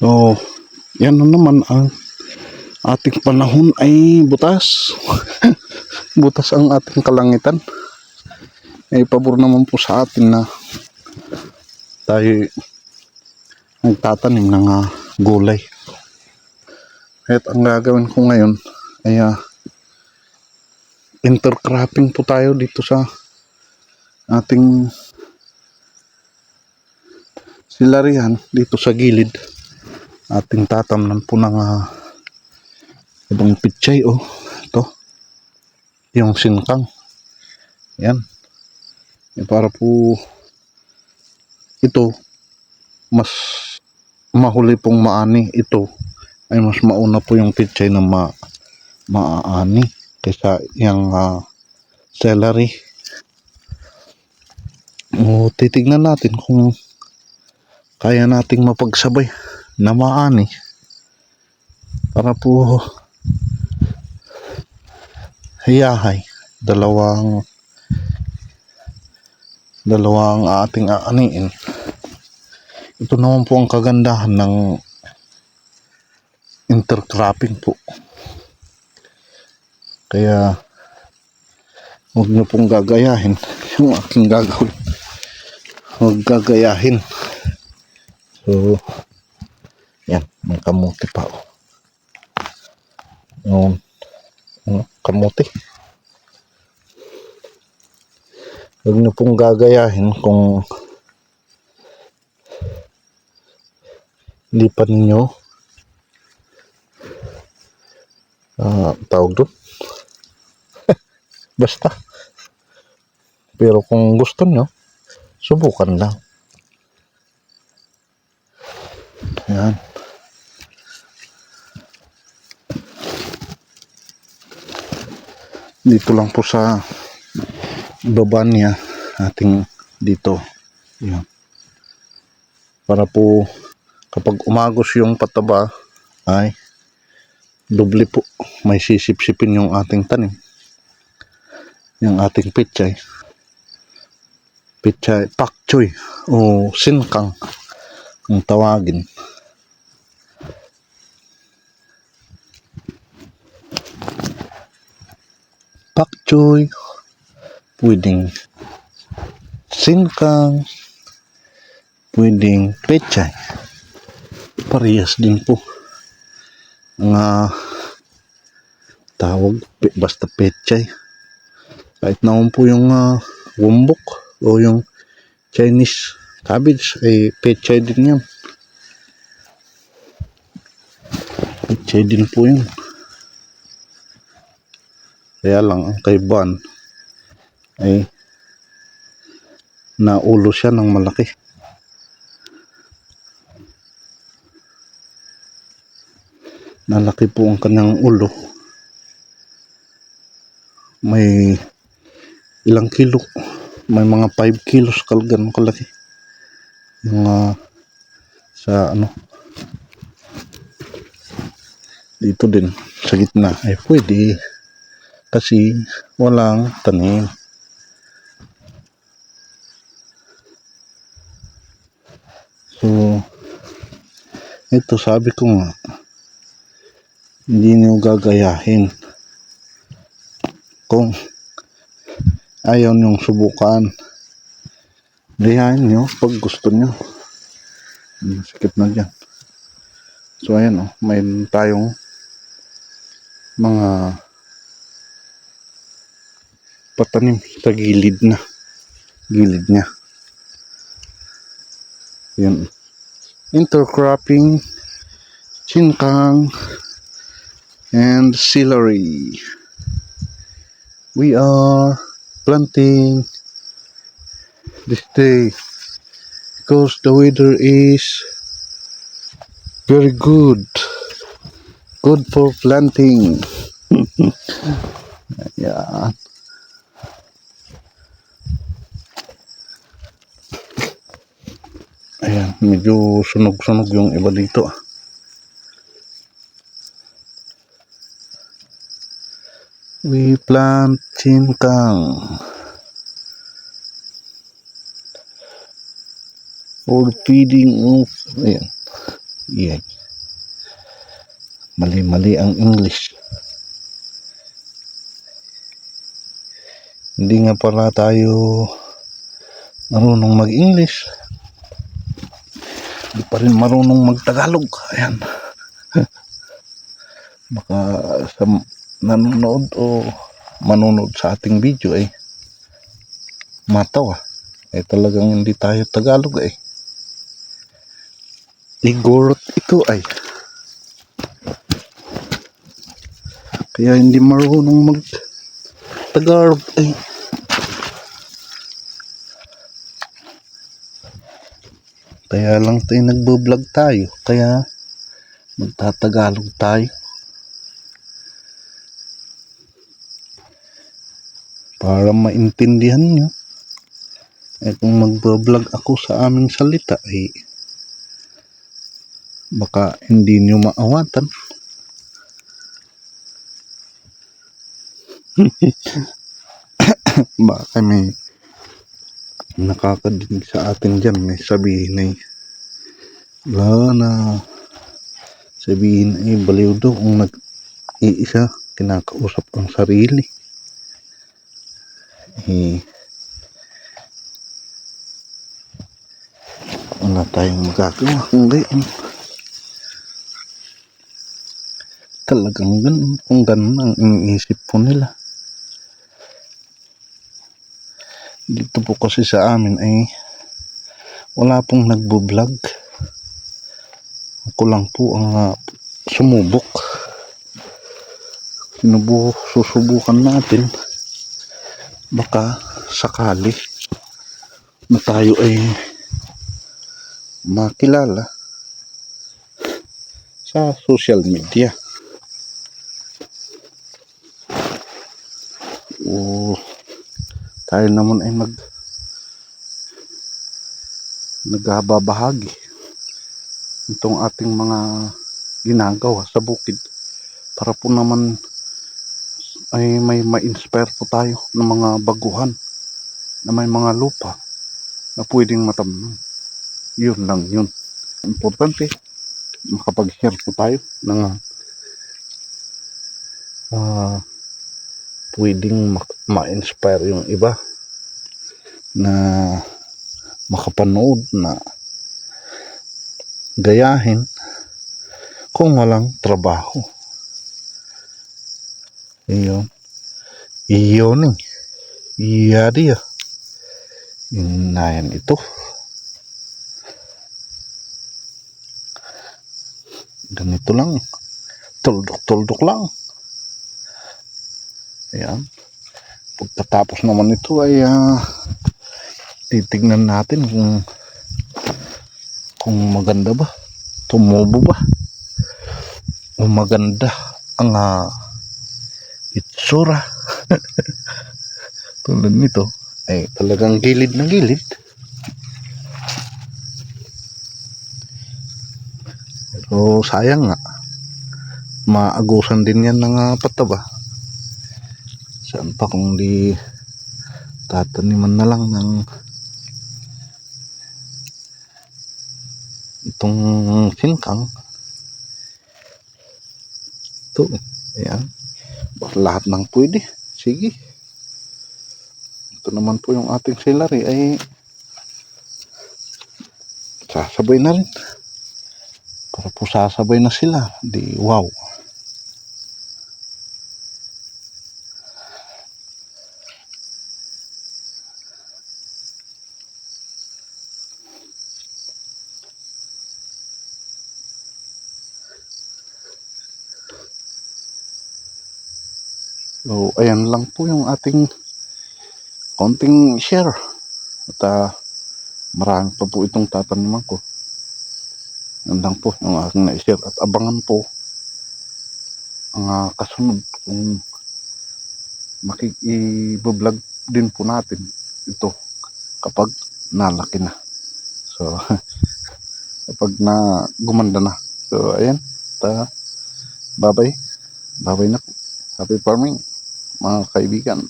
So, yan na naman ang ating panahon ay butas. Butas ang ating kalangitan. Ay pabor naman po sa atin na tayo nagtatanim ng gulay. At ang gagawin ko ngayon ay intercropping po tayo dito sa ating silarihan dito sa gilid. Ating tatamnan po ng ibang pichay ito yung sinkang yan para po ito mas mahuli pong maani. Ito ay mas mauna po yung pichay na maaani kaysa yung celery. Titignan natin kung kaya nating mapagsabay na maani para po hiyahay dalawang ating aaniin. Ito naman po ang kagandahan ng intercropping po. Kaya huwag nyo pong gagayahin yung aking gagawin. Huwag gagayahin. So yan, may kamuti pa yung kamuti. Huwag nyo pong gagayahin kung hindi pa ninyo tawag doon basta. Pero kung gusto nyo, subukan lang. Yan. Dito lang po sa baba niya ating dito. Yan. Para po kapag umagos yung pataba ay doble po. May sisip-sipin yung ating tanim. Yung ating pichay. Pichay, pak choy o sinkang ang tawagin. Pak choy, pwedeng sinkang, pwedeng pechay. Parehas din po ang tawag, basta pechay. Kahit naman po yung wumbok o yung Chinese cabbage ay pechay din yan. Pechay din po yun. Kaya lang ang kaibahan ay naulo siya ng malaki. Nalaki po ang kanyang ulo. May ilang kilo. May mga 5 kilos kalgan kalaki. Yung sa dito din sa gitna ay pwede kasi walang tanim. So ito sabi ko nga, hindi niyo gagayahin. Kung ayaw niyong subukan, gayahin niyo pag gusto niyo. Sikip na dyan. So ayan mayroon tayong mga patanim sa gilid niya. Yan. Intercropping, sinkang, and celery. We are planting this day because the weather is very good for planting. Ayan. Ayan, medyo sunog-sunog yung iba dito. We plant sinkang for feeding of, ayan, yeah. Mali-mali ang English. Hindi nga pala tayo marunong mag-English. Hindi pa rin marunong mag-Tagalog. Ayan. Baka sa nanonood o manonood sa ating video ay matawa. Talagang hindi tayo Tagalog eh. Igorot ito ay. Kaya hindi marunong mag-Tagalog ay. Kaya lang tayo nagbo-vlog tayo. Kaya magtatagalog tayo. Para maintindihan nyo. Kung magbo-vlog ako sa aming salita ay baka hindi nyo maawatan. Baka may nakakadinig sa atin dyan. May sabihin ay sabihin ay baliw daw kung nag-iisa kinakausap ang sarili. Wala tayong magagawa kung gayon. Talagang ganun. Kung ganun ang iniisip po nila. Dito po kasi sa amin ay wala pong nagbo-vlog. Ako lang po ang sumubok. Susubukan natin. Baka sakali na tayo ay makilala sa social media. Tayo naman ay nagbabahagi itong ating mga ginagawa sa bukid para po naman ay may ma-inspire po tayo ng mga baguhan na may mga lupa na pwedeng matamnan. Yun lang yun. Importante makapag-share po tayo ng pwedeng ma-inspire yung iba na makapanood na gayahin kung walang trabaho. Iyon eh. Yari ah. Inayan ito. Ganito lang. Tuldok-tuldok lang. Ayan. Pagkatapos naman ito ay titignan natin kung maganda ba. Tumubo ba. O maganda ang itsura. Tulad nito ay talagang gilid na gilid. Pero sayang nga. Maagusan din yan ng pataba. Saan pa kung di tataniman na lang ng itong singkang. Ito. Ayan. Lahat ng pwede. Sige. Ito naman po yung ating celery ay sasabay na rin. Para po sasabay na sila. Di wow. So, ayan lang po yung ating konting share. At marami pa po itong tataniman ko. Yan lang po yung aking na-share. At abangan po ang kasunod kung makikiblog din po natin ito kapag nalaki na. So, kapag gumanda na. So, ayan. Bye-bye. Bye-bye na. Happy farming, mga kaibigan.